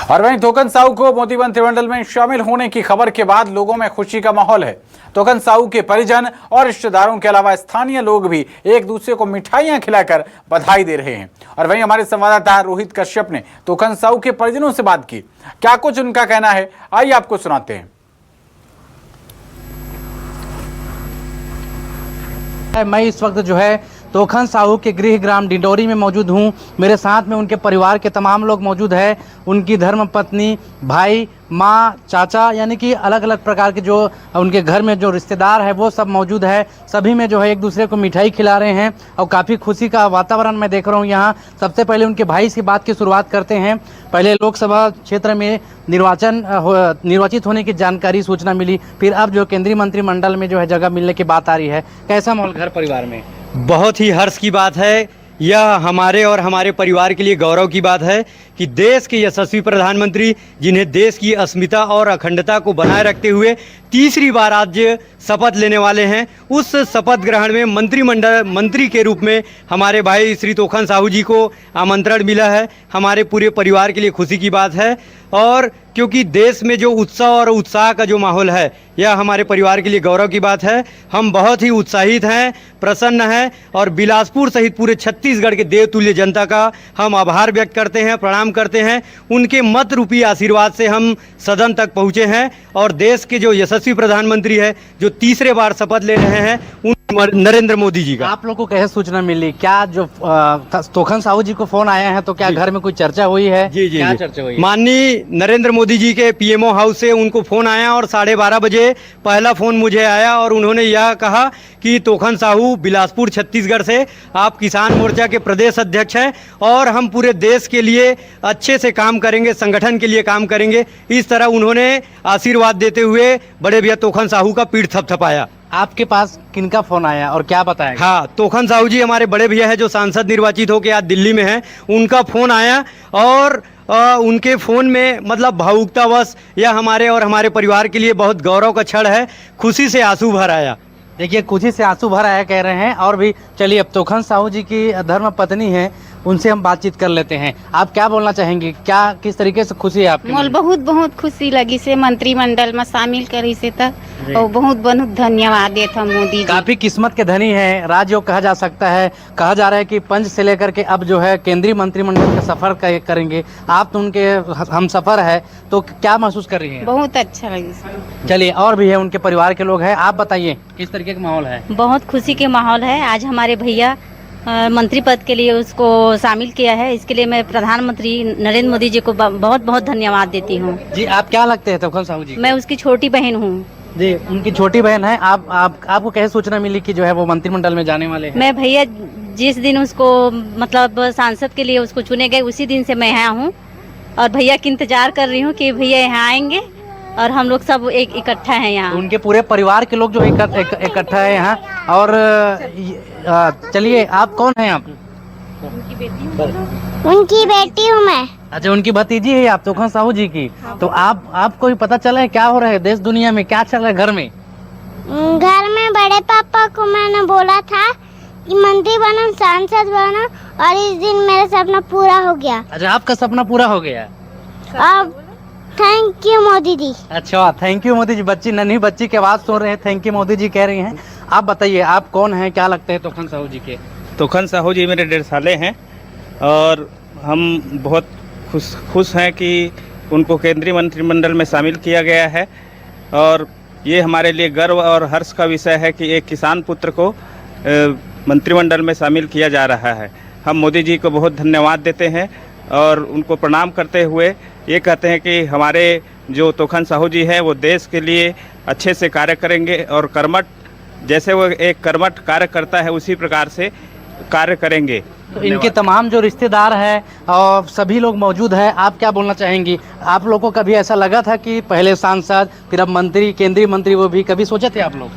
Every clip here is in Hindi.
और वहीं तोकन साहू को मोदी मंत्रिमंडल में शामिल होने की खबर के बाद लोगों में खुशी का माहौल है। तोकन साहू के परिजन और रिश्तेदारों के अलावा स्थानीय लोग भी एक दूसरे को मिठाइयां खिलाकर बधाई दे रहे हैं। और वहीं हमारे संवाददाता रोहित कश्यप ने तोकन साहू के परिजनों से बात की, क्या कुछ उनका कहना है, आइए आपको सुनाते हैं। मैं इस वक्त जो है तोकन साहू के गृह ग्राम डिंडोरी में मौजूद हूँ। मेरे साथ में उनके परिवार के तमाम लोग मौजूद हैं। उनकी धर्मपत्नी, भाई, माँ, चाचा, यानी कि अलग अलग प्रकार के जो उनके घर में जो रिश्तेदार है वो सब मौजूद है। सभी में जो है एक दूसरे को मिठाई खिला रहे हैं और काफ़ी खुशी का वातावरण मैं देख रहा हूँ यहाँ। सबसे पहले उनके भाई से बात की शुरुआत करते हैं। पहले लोकसभा क्षेत्र में निर्वाचित होने की जानकारी सूचना मिली, फिर अब जो केंद्रीय मंत्रिमंडल में जो है जगह मिलने की बात आ रही है। कैसा माहौल घर परिवार में? बहुत ही हर्ष की बात है। यह हमारे और हमारे परिवार के लिए गौरव की बात है कि देश के यशस्वी प्रधानमंत्री, जिन्हें देश की अस्मिता और अखंडता को बनाए रखते हुए तीसरी बार आज शपथ लेने वाले हैं, उस शपथ ग्रहण में मंत्री के रूप में हमारे भाई श्री तोकन साहू जी को आमंत्रण मिला है। हमारे पूरे परिवार के लिए खुशी की बात है। और क्योंकि देश में जो उत्सव और उत्साह का जो माहौल है, यह हमारे परिवार के लिए गौरव की बात है। हम बहुत ही उत्साहित हैं, प्रसन्न हैं और बिलासपुर सहित पूरे छत्तीसगढ़ के देवतुल्य जनता का हम आभार व्यक्त करते हैं, प्रणाम करते हैं। उनके मत रूपी आशीर्वाद से हम सदन तक पहुँचे हैं और देश के जो यशस्वी प्रधानमंत्री है, जो तीसरे बार शपथ ले रहे हैं, उन नरेंद्र मोदी जी का। आप लोग को कैसे सूचना मिली? क्या जो तोकन साहू जी को फोन आया है तो क्या घर में कोई चर्चा हुई है? जी जी, क्या चर्चा हुई? माननीय नरेंद्र मोदी जी के पीएमओ हाउस से उनको फोन आया और 12:30 बजे पहला फोन मुझे आया और उन्होंने यह कहा कि तोकन साहू बिलासपुर छत्तीसगढ़ से आप किसान मोर्चा के प्रदेश अध्यक्ष हैं और हम पूरे देश के लिए अच्छे से काम करेंगे, संगठन के लिए काम करेंगे। इस तरह उन्होंने आशीर्वाद देते हुए बड़े भैया तोकन साहू का पीठ थपथपाया। आपके पास किनका फोन आया और क्या बताया? हाँ, तोकन साहू जी हमारे बड़े भैया है जो सांसद निर्वाचित होकर आज दिल्ली में हैं, उनका फोन आया और उनके फ़ोन में मतलब भावुकतावश यह हमारे और हमारे परिवार के लिए बहुत गौरव का क्षण है। खुशी से आंसू भर आया। देखिए, खुशी से आंसू भर आया कह रहे हैं। और भी चलिए, अब तोकन साहू जी की धर्म पत्नी है, उनसे हम बातचीत कर लेते हैं। आप क्या बोलना चाहेंगे? क्या किस तरीके से खुशी है आपकी? मोल बहुत खुशी लगी से मंत्रिमंडल में शामिल करी से तक और बहुत धन्यवाद देता मोदी जी। काफी किस्मत के धनी है राज्य कहा जा सकता है। कहा जा रहा है कि पंच से लेकर के अब जो है केंद्रीय मंत्रिमंडल का सफर करेंगे आप, तो उनके हम सफर है तो क्या महसूस कर रही हैं? बहुत अच्छा लगी। चलिए, और भी है उनके परिवार के लोग हैं, आप बताइए किस तरीके का माहौल है? बहुत खुशी के माहौल है। आज हमारे भैया मंत्री पद के लिए उसको शामिल किया है, इसके लिए मैं प्रधानमंत्री नरेंद्र मोदी जी को बहुत बहुत धन्यवाद देती हूँ। जी, आप क्या लगते हैं तोकन साहू जी? मैं उसकी छोटी बहन हूँ। जी, उनकी छोटी बहन है। आपको कैसे सूचना मिली कि जो है वो मंत्रिमंडल में जाने वाले हैं? मैं भैया जिस दिन उसको मतलब सांसद के लिए उसको चुने गए, उसी दिन से मैं यहाँ हूँ और भैया की इंतजार कर रही हूँ कि भैया यहाँ आएंगे और हम लोग सब एक इकट्ठा हैं यहाँ। तो उनके पूरे परिवार के लोग जो इकट्ठा है यहाँ। और चलिए, आप कौन हैं? आप उनकी बेटी हूँ मैं। अच्छा, उनकी भतीजी है आप तोकन साहू जी की। तो आपको भी पता चला है क्या हो रहा है देश दुनिया में, क्या चल रहा है घर में? घर में बड़े पापा को मैंने बोला था कि मंत्री बनो, सांसद बनो, और इस दिन मेरा सपना पूरा हो गया। अच्छा, आपका सपना पूरा हो गया। अब थैंक यू मोदी जी। अच्छा, थैंक यू मोदी जी। बच्ची, नन्ही बच्ची की आवाज सुन रहे हैं, थैंक यू मोदी जी कह रही हैं। आप बताइए, आप कौन हैं, क्या लगते हैं तोकन साहू जी के? तोकन साहू जी मेरे 1.5 साले हैं और हम बहुत खुश हैं कि उनको केंद्रीय मंत्रिमंडल में शामिल किया गया है। और ये हमारे लिए गर्व और हर्ष का विषय है कि एक किसान पुत्र को मंत्रिमंडल में शामिल किया जा रहा है। हम मोदी जी को बहुत धन्यवाद देते हैं और उनको प्रणाम करते हुए ये कहते हैं कि हमारे जो तोकन साहू जी हैं वो देश के लिए अच्छे से कार्य करेंगे और कर्मठ, जैसे वो एक कर्मठ कार्य करता है उसी प्रकार से कार्य करेंगे। तो इनके तमाम जो रिश्तेदार हैं और सभी लोग मौजूद हैं, आप क्या बोलना चाहेंगी? आप लोगों को कभी ऐसा लगा था कि पहले सांसद फिर अब मंत्री, केंद्रीय मंत्री, वो भी कभी सोचे थे आप लोग?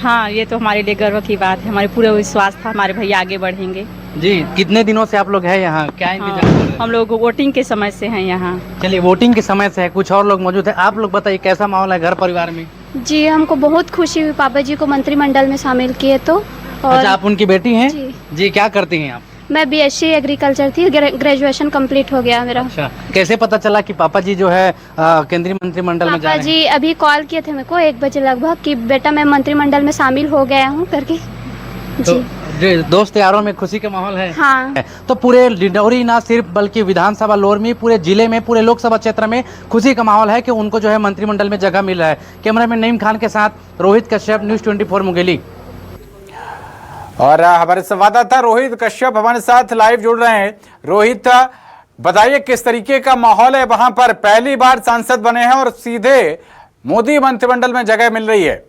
हाँ, ये तो हमारे लिए गर्व की बात है। हमारे पूरा विश्वास था हमारे भैया आगे बढ़ेंगे। जी, कितने दिनों से आप लोग हैं यहाँ? क्या इंतजार कर रहे हैं? हम लोग वोटिंग के समय से हैं यहाँ। चलिए, वोटिंग के समय से है, कुछ और लोग मौजूद है। आप लोग बताइए कैसा माहौल है घर परिवार में? जी, हमको बहुत खुशी हुई पापा जी को मंत्रिमंडल में शामिल किए तो। और अच्छा, आप उनकी बेटी हैं? जी, जी, क्या करती हैं आप? मैं BSc एग्रीकल्चर थी, ग्रेजुएशन कंप्लीट हो गया मेरा। अच्छा, कैसे पता चला कि पापा जी जो है केंद्रीय मंत्रिमंडल में जा पापा रहे हैं? जी अभी कॉल किए थे मेरे को 1 बजे लगभग कि बेटा मैं मंत्रिमंडल में शामिल हो गया हूँ करके। जी तो दोस्त यारों में खुशी का माहौल है। हाँ। तो पूरे डिंडौरी ना सिर्फ बल्कि विधानसभा लोरमी, पूरे जिले में, पूरे लोकसभा क्षेत्र में खुशी का माहौल है कि उनको जो है मंत्रिमंडल में जगह मिल रहा है। कैमरामैन नईम खान के साथ रोहित कश्यप, न्यूज़ 24 मुंगेली। और हमारे संवाददाता रोहित कश्यप हमारे साथ लाइव जुड़ रहे हैं। रोहित, बताइए किस तरीके का माहौल है वहां पर? पहली बार सांसद बने हैं और सीधे मोदी मंत्रिमंडल में जगह मिल रही है।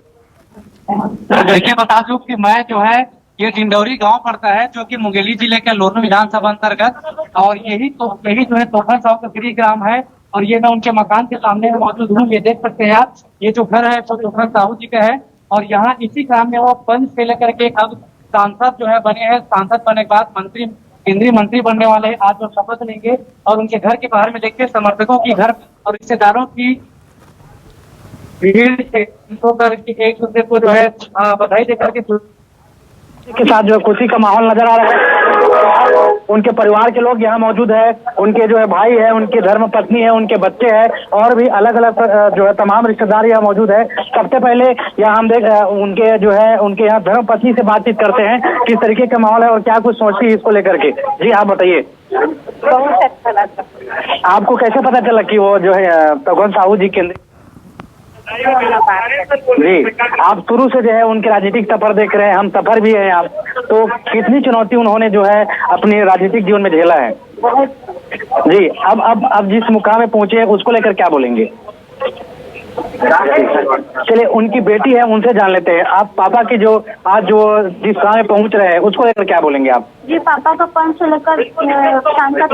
देखिए, बता दूं कि मैं जो है ये डिंडौरी गांव पड़ता है जो कि मुंगेली जिले के लोरमी विधानसभा अंतर्गत, और यही जो है तोखन साहू का गृह ग्राम है। और ये मैं उनके मकान के सामने मौजूद हूँ। ये देख सकते हैं आप, ये जो घर है वो तोखन साहू जी का है। और यहाँ इसी ग्राम में वो पंच से लेकर के अब सांसद जो है बने हैं। सांसद बनने के बाद केंद्रीय मंत्री बनने वाले हैं। आज वो शपथ लेंगे और उनके घर के बाहर में देखिए समर्थकों की घर और रिश्तेदारों की भीड़ से एक दूसरे को जो है बधाई देकर के साथ जो खुशी का माहौल नजर आ रहा है। उनके परिवार के लोग यहाँ मौजूद है, उनके जो है भाई है, उनकी धर्म पत्नी है, उनके बच्चे हैं और भी अलग अलग जो है तमाम रिश्तेदार यहाँ मौजूद है। सबसे पहले यहाँ हम उनके जो है उनके यहाँ धर्म पत्नी से बातचीत करते हैं किस तरीके का माहौल है और क्या कुछ सोचती है इसको लेकर के। जी आप बताइए। बहुत अच्छा लगा। आपको कैसे पता चला कि वो जो है तोखन साहू जी केंद्रीय? जी, आप शुरू से जो है उनके राजनीतिक सफर देख रहे हैं, हम सफर भी हैं आप, तो कितनी चुनौती उन्होंने जो है अपने राजनीतिक जीवन में झेला है? जी, अब जिस मुकाम में पहुंचे उसको लेकर क्या बोलेंगे? चलिए, उनकी बेटी है उनसे जान लेते हैं। आप पापा की जो आज जो जिस गाँव में पहुंच रहे हैं उसको लेकर क्या बोलेंगे आप? जी, पापा का पंच से लेकर सांसद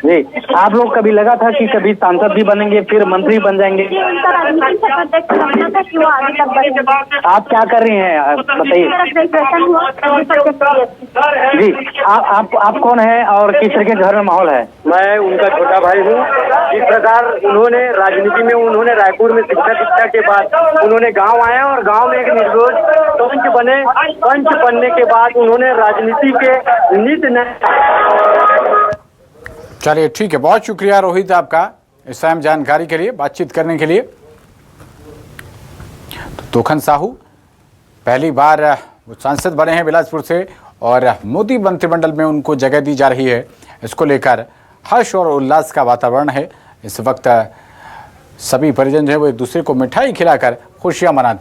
जी, आप लोग कभी लगा था कि कभी सांसद भी बनेंगे फिर मंत्री बन जाएंगे? उनका राजनीतिक सफर देख कर लगना था कि वो आगे तक बढ़ेंगे। आप क्या कर रही हैं बताइए? ग्रेजुएशन हुआ। जी, आप कौन है और किस तरह के घर में माहौल है? मैं उनका छोटा भाई हूँ। जिस प्रकार उन्होंने राजनीति में उन्होंने रायपुर में शिक्षा के बाद उन्होंने गांव आए और गांव में एक निर्दोष पंच बने। पंच बनने के बाद उन्होंने राजनीति के नीति चलिए ठीक है, बहुत शुक्रिया रोहित आपका इस टाइम जानकारी के लिए, बातचीत करने के लिए। तो तोखन साहू पहली बार वो सांसद बने हैं बिलासपुर से और मोदी मंत्रिमंडल में उनको जगह दी जा रही है। इसको लेकर हर्ष और उल्लास का वातावरण है। इस वक्त सभी परिजन जो है वो एक दूसरे को मिठाई खिलाकर खुशियां मनाते हैं।